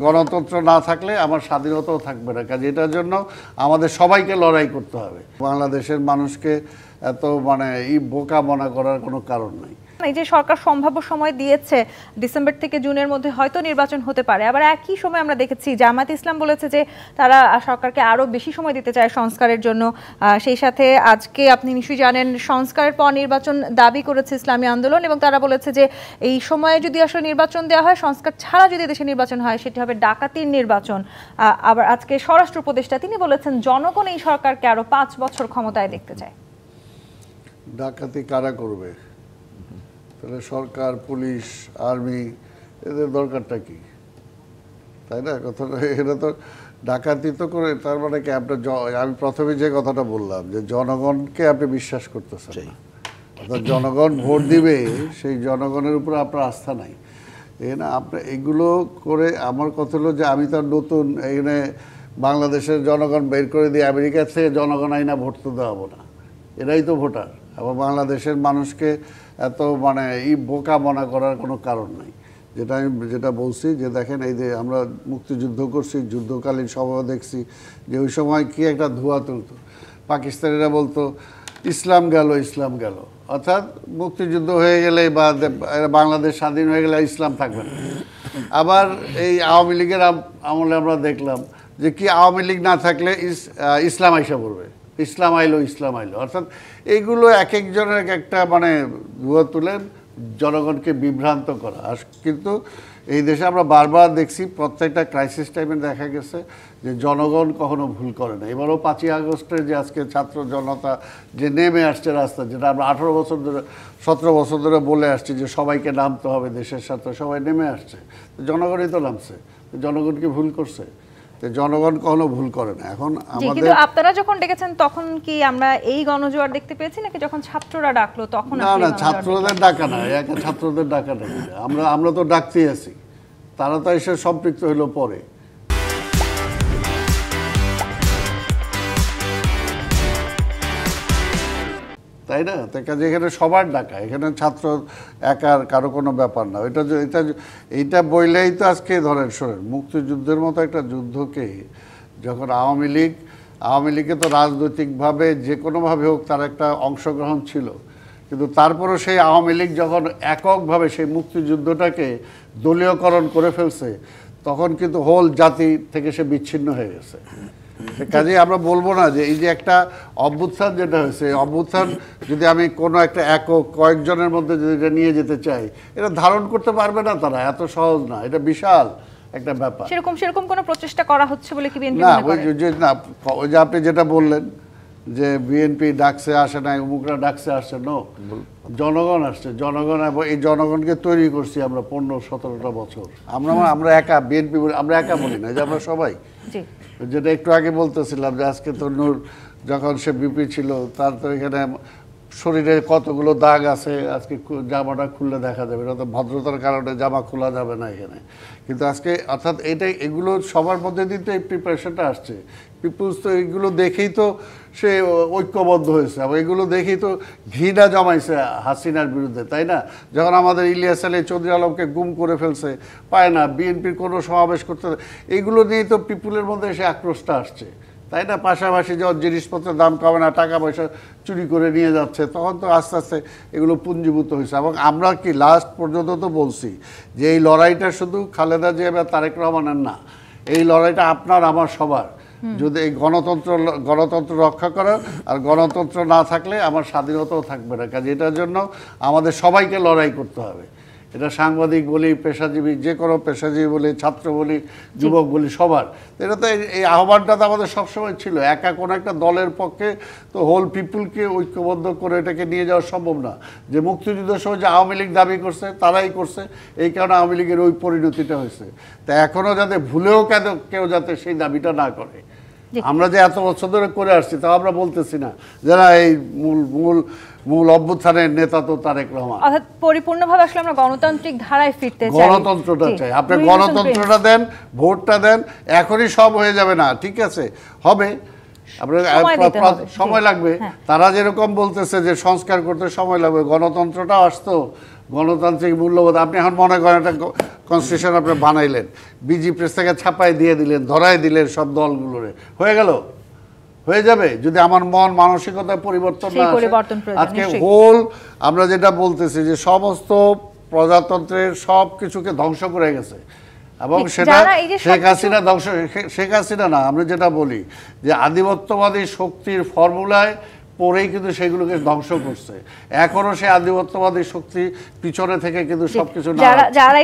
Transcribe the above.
গণতন্ত্র না থাকলে আমার স্বাধীনতাও থাকবে না, কাজে এটার জন্য আমাদের সবাইকে লড়াই করতে হবে। বাংলাদেশের মানুষকে এত বোকা মনে করার কোনো কারণ নেই। এই যে সরকার সম্ভাব্য সময় দিয়েছে ডিসেম্বর থেকে জুনের মধ্যে হয়তো নির্বাচন হতে পারে, আবার একই সময় আমরা দেখেছি জামায়াত ইসলাম বলেছে যে তারা সরকারকে আরো বেশি সময় দিতে চায় সংস্কারের জন্য। সেই সাথে আজকে আপনি নিশ্চয়ই জানেন সংস্কারের পর নির্বাচন দাবি করেছে ইসলামী আন্দোলন, এবং তারা বলেছে যে এই সময়ে যদি আসলে নির্বাচন দেওয়া হয়, সংস্কার ছাড়া যদি দেশে নির্বাচন হয় সেটি হবে ডাকাতির নির্বাচন। আবার আজকে স্বরাষ্ট্র উপদেষ্টা তিনি বলেছেন জনগণ এই সরকারকে আরো 5 বছর ক্ষমতায় দেখতে চায়। ডাকাতি কারা করবে? তাহলে সরকার, পুলিশ, আর্মি এদের দরকারটা কি? তাই না? কথাটা এটা তো ডাকাতি তো করে, তার মানে কি আপনার আমি প্রথমে যে কথাটা বললাম যে জনগণকে আপনি বিশ্বাস করতেছেন না, অর্থাৎ জনগণ ভোট দিবে সেই জনগণের উপর আপনার আস্থা নাই। এই না আপনার এগুলো করে আমার কথা হলো যে আমি তো নতুন এখানে বাংলাদেশের জনগণ বের করে দিয়ে আমেরিকা থেকে জনগণ আইনা ভোট তো দেওয়াবো না, এরাই তো ভোটার। আবার বাংলাদেশের মানুষকে এত বোকা মনে করার কোনো কারণ নেই। যেটা বলছি যে দেখেন এই যে আমরা মুক্তিযুদ্ধ করছি, যুদ্ধকালীন সময় দেখছি যে ওই সময় কি একটা ধোঁয়া তুলতো, পাকিস্তানিরা বলতো ইসলাম গেল, ইসলাম গেল, অর্থাৎ মুক্তিযুদ্ধ হয়ে গেলে বা বাংলাদেশ স্বাধীন হয়ে গেলে ইসলাম থাকবে না। আবার এই আওয়ামী লীগের আমলে আমরা দেখলাম যে কি আওয়ামী লীগ না থাকলে ইসলাম আইসা পড়বে, ইসলাম আইলো, ইসলাম আইলো, অর্থাৎ এইগুলো এক একজনের এক একটা ধোঁয়া তুলে জনগণকে বিভ্রান্ত করা। আর কিন্তু এই দেশে আমরা বারবার দেখছি প্রত্যেকটা ক্রাইসিস টাইমে দেখা গেছে যে জনগণ কখনো ভুল করে না। এবারও 5ই আগস্টে যে আজকে ছাত্র জনতা যে নেমে আসছে রাস্তা, যেটা আমরা 18 বছর ধরে 17 বছর ধরে বলে আসছি যে সবাইকে নামতে হবে দেশের সাথে, সবাই নেমে আসছে, জনগণই তো নামছে। জনগণ কি ভুল করছে? জনগণ কখনো ভুল করে না। এখন কিন্তু আপনারা যখন ডেকেছেন তখন কি আমরা এই গণজোয়ার দেখতে পেয়েছি, নাকি যখন ছাত্ররা ডাকলো তখন? না, ছাত্রদের ডাকা না, একা ছাত্রদের ডাকা না, আমরা তো ডাকতেই আছি, তারা তো এসে সম্পৃক্ত হইলো পরে। তাই না? কাজে এখানে সবার ডাকা, এখানে ছাত্র একার কারো কোনো ব্যাপার না। এইটা বইলেই তো আজকে ধরেন শোনেন, মুক্তিযুদ্ধের মতো একটা যুদ্ধকে যখন আওয়ামী লীগে তো রাজনৈতিকভাবে যে কোনোভাবে হোক তার একটা অংশগ্রহণ ছিল, কিন্তু তারপরও সেই আওয়ামী লীগ যখন এককভাবে সেই মুক্তিযুদ্ধটাকে দলীয়করণ করে ফেলছে, তখন কিন্তু হোল জাতি থেকে সে বিচ্ছিন্ন হয়ে গেছে। কাজে আমরা বলবো না যে এই যে একটা অভ্যুত্থান যেটা হয়েছে, অভ্যুত্থান যদি আমি কোনো একটা একক কয়েকজনের মধ্যে যদি এটা নিয়ে যেতে চাই, এটা ধারণ করতে পারবে না তারা, এত সহজ না, এটা বিশাল একটা ব্যাপার। সেরকম কোনো প্রচেষ্টা করা হচ্ছে বলে কি বিএনপি মনে করে? না, ওই যে আপনি যেটা বললেন যে বিএনপি ডাকছে আসে নাই, অমুকরা ডাকছে আসে, নো, জনগণ আসছে। জনগণ, এই জনগণকে তৈরি করছি আমরা 15-17টা বছর। আমরা একা বিএনপি আমরা একা বলি না, যে আমরা সবাই, যেটা একটু আগে বলতেছিলাম যে আজকে তো নূর যখন সে বিপি ছিল তার তো এখানে শরীরে কতগুলো দাগ আছে, আজকে জামাটা খুললে দেখা যাবে, এটা তো ভদ্রতার কারণে জামা খোলা যাবে না এখানে। কিন্তু আজকে অর্থাৎ এগুলো সবার মধ্যে দিয়ে তো এই প্রিপারেশনটা আসছে। পিপুলস তো এগুলো দেখেই তো সে ঐক্যবদ্ধ হয়েছে, আবার এগুলো দেখেই তো ঘৃণা জমাইছে হাসিনার বিরুদ্ধে, তাই না? যখন আমাদের ইলিয়াস আলী চৌধুরী আলমকে গুম করে ফেলছে, পায় না, বিএনপির কোনো সমাবেশ করতে, এইগুলো নিয়েই তো পিপুলের মধ্যে সে আক্রোশটা আসছে, তাই না? পাশাপাশি যখন জিনিসপত্রের দাম কমে না, টাকা পয়সা চুরি করে নিয়ে যাচ্ছে, তখন তো আস্তে আস্তে এগুলো পুঞ্জীভূত হয়েছে। এবং আমরা কি লাস্ট পর্যন্ত তো বলছি যে এই লড়াইটা শুধু খালেদা জিয়া বা তারেক রহমানের না, এই লড়াইটা আপনার আমার সবার। যদি এই গণতন্ত্র রক্ষা করার, আর গণতন্ত্র না থাকলে আমার স্বাধীনতাও থাকবে না, কাজে এটার জন্য আমাদের সবাইকে লড়াই করতে হবে। এটা সাংবাদিক বলি, পেশাজীবী, যে কোনো পেশাজীবী বলি, ছাত্র বলি, যুবক বলি, সবার। এটা তো এই আহ্বানটা তো আমাদের সবসময় ছিল। একা কোনো একটা দলের পক্ষে তো হোল পিপুলকে ঐক্যবদ্ধ করে এটাকে নিয়ে যাওয়া সম্ভব না। যে মুক্তিযুদ্ধের সময় যে আওয়ামী লীগ দাবি করছে তারাই করছে, এই কারণে আওয়ামী লীগের ওই পরিণতিটা হয়েছে। তা এখনও যাতে ভুলেও কেউ যাতে সেই দাবিটা না করে। আমরা যে এত বছর ধরে করে আসছি তাও আমরা বলতেছি না যারা এই মূল অভ্যুত্থানের নেতা তো তারেক রহমান। অর্থাৎ পরিপূর্ণভাবে আসলে আমরা গণতান্ত্রিক ধারায় ফিরতে চাই। গণতন্ত্রটা চাই, আপনি গণতন্ত্রটা দেন, ভোটটা দেন, এখনই সব হয়ে যাবে না, ঠিক আছে, হবে, সময় লাগবে। তারা যেরকম বলতেছে যে সংস্কার করতে সময় লাগবে, গণতন্ত্রটা আসতো গণতান্ত্রিক মূল্যবোধ আপনি এখন মনে করেন একটা কনস্টিটিউশন আপনি বানাইলেন, বিজি প্রেস থেকে ছাপাই দিয়ে দিলেন, ধরাই দিলেন সব দলগুলোরে, হয়ে গেল? হয়ে যাবে যদি আমার মন মানসিকতা পরিবর্তন না সেই আসে। পরিবর্তন প্রয়োজন, আজকে নিশ্চয়ই। হোল আমরা যেটা বলতেছি যে সমস্ত প্রজাতন্ত্রের সব কিছুকে ধ্বংস করে গেছে, এবং ঠিক, সেটা যারা এই যে শেখ সবকিছু- হাসিনা ধ্বংস, শেখ হাসিনা না, আমরা যেটা বলি যে আধিপত্যবাদী শক্তির ফর্মুলায় পরেই কিন্তু সেগুলোকে ধ্বংস করছে। এখনো সে আধিপত্যবাদী শক্তি পিছনে থেকে কিন্তু সবকিছু না যারা